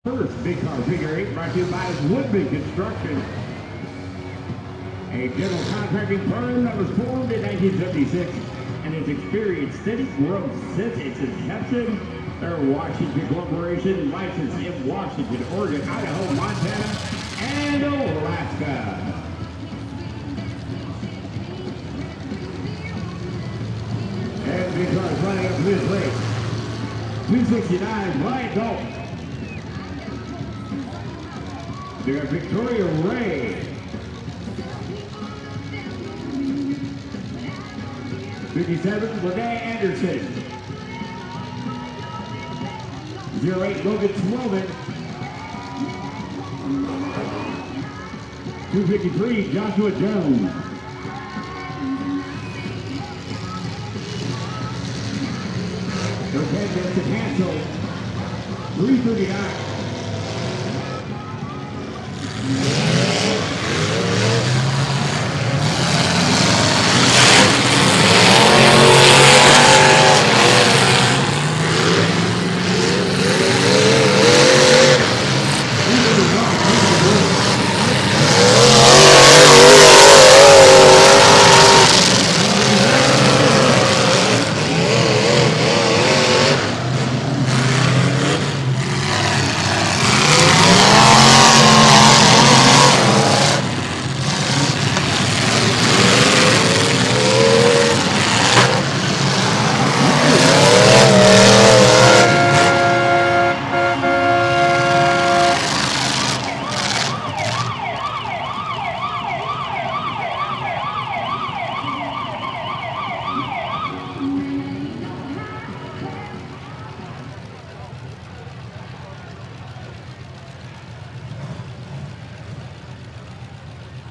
First Big Car Figure 8 brought to you by Woodman Construction, a general contracting firm that was formed in 1976 and has experienced steady growth since its inception. They're a Washington corporation licensed in Washington, Oregon, Idaho, Montana, and Alaska. And Big Car's running up to this race. 269, Ryan Dalton. They got Victoria Ray. 57, Lene Anderson. 08, Logan Swellman. 253, Joshua Jones. 10, Vincent Hansel. 339.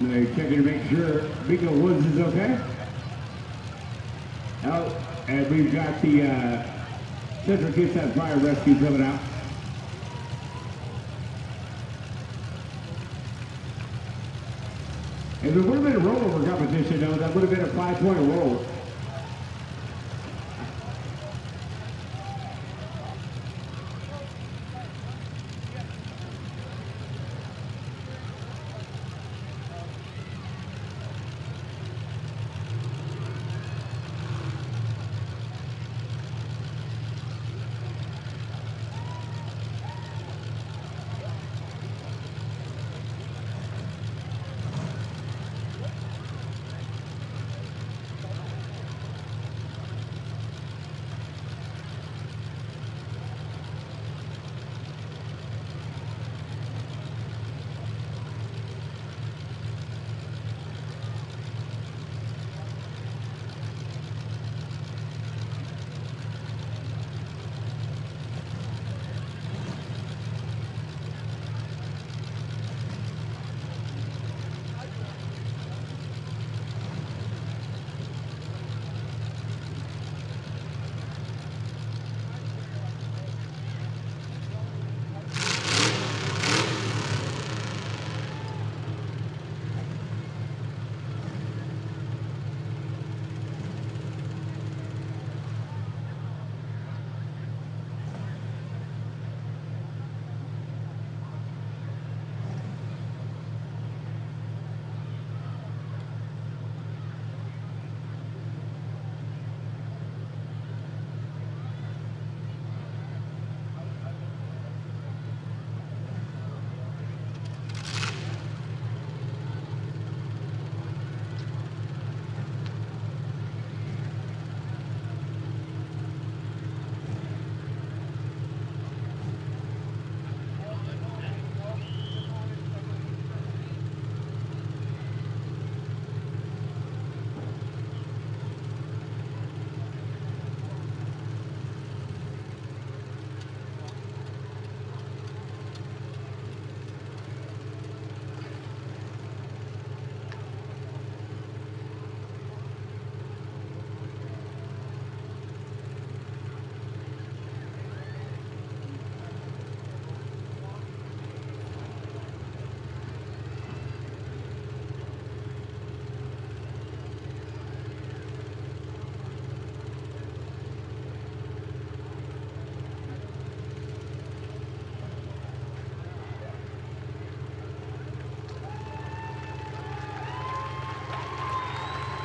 They're checking to make sure Bingo Woods is okay. Oh, and we've got the Central Kitsap Fire Rescue coming out. If it would have been a rollover competition, though, that would have been a 5-point roll.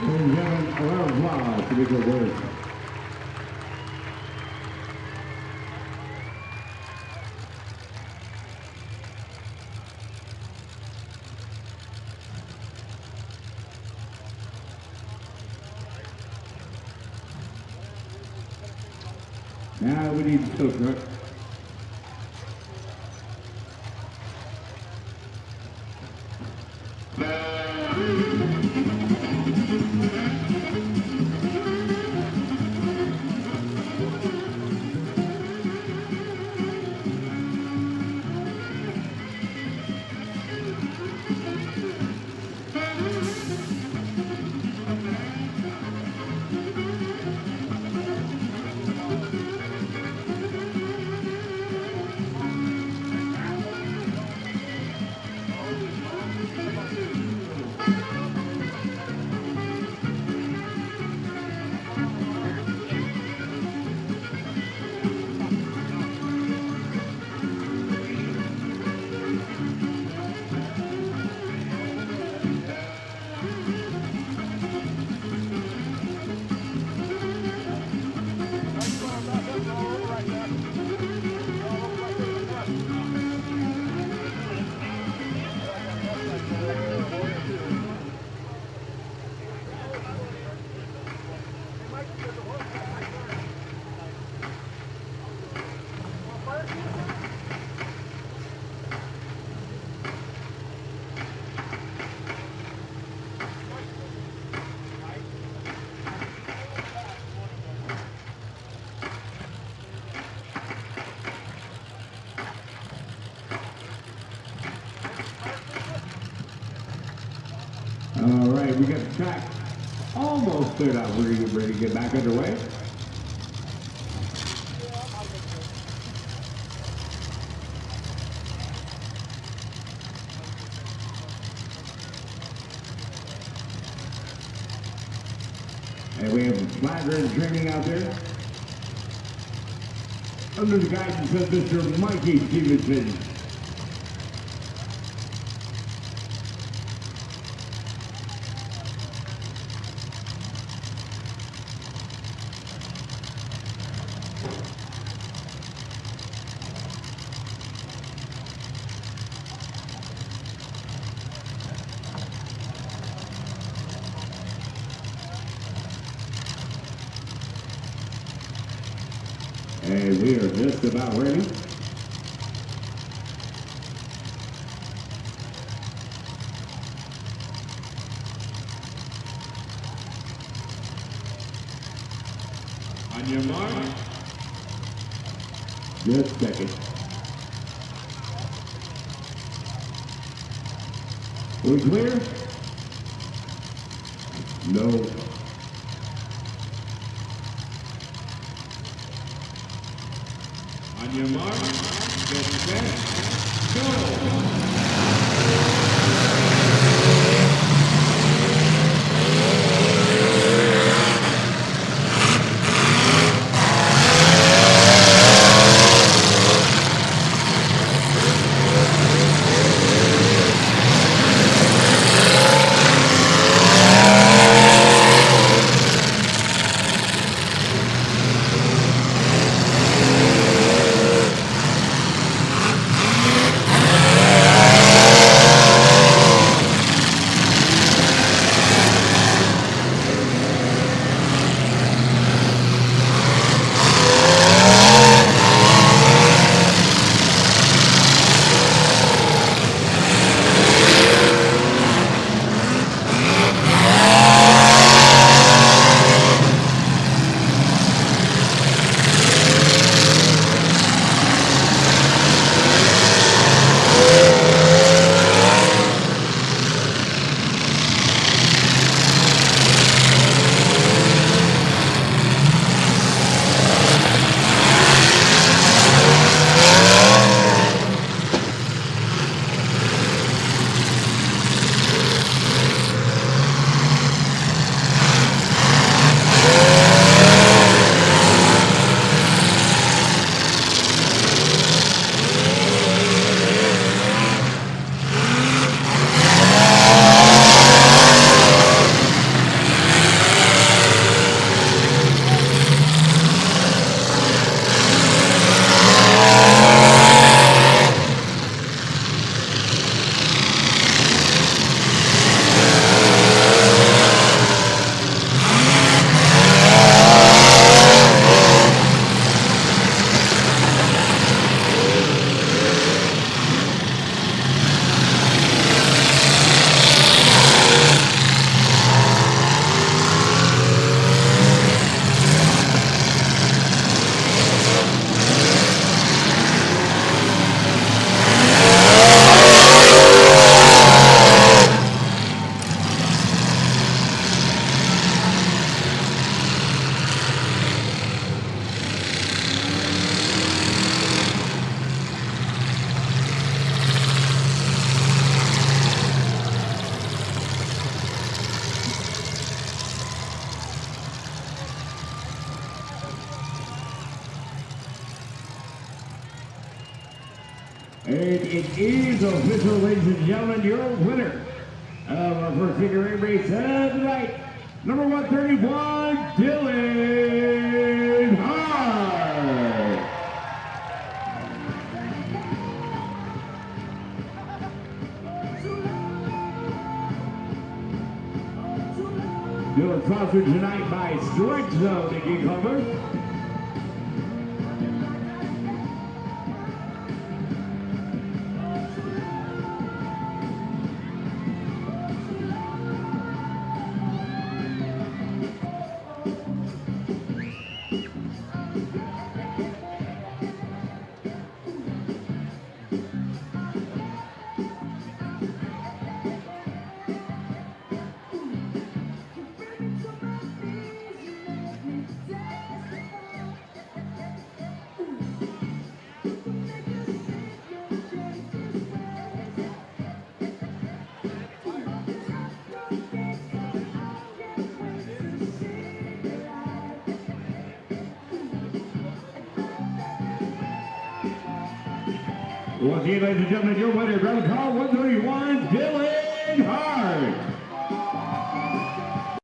Ladies and gentlemen, a round of applause to Nico Woods. Now we need the tow truck. All right, we got the track almost cleared out. We're getting ready to get back underway. And we have flaggers training out there under the guidance of Mr. Mikey Stevenson. And we are just about ready. On your mark. Just a second. We clear? No. On your mark, get set, go! And it is official, ladies and gentlemen, your winner of our first figure eight race of the night, number 131, Dylan Hart. Dylan sponsored tonight by Stretch Zone at Gig Harbor. Once again, ladies and gentlemen, your winner, round call 131, Dylan Hart.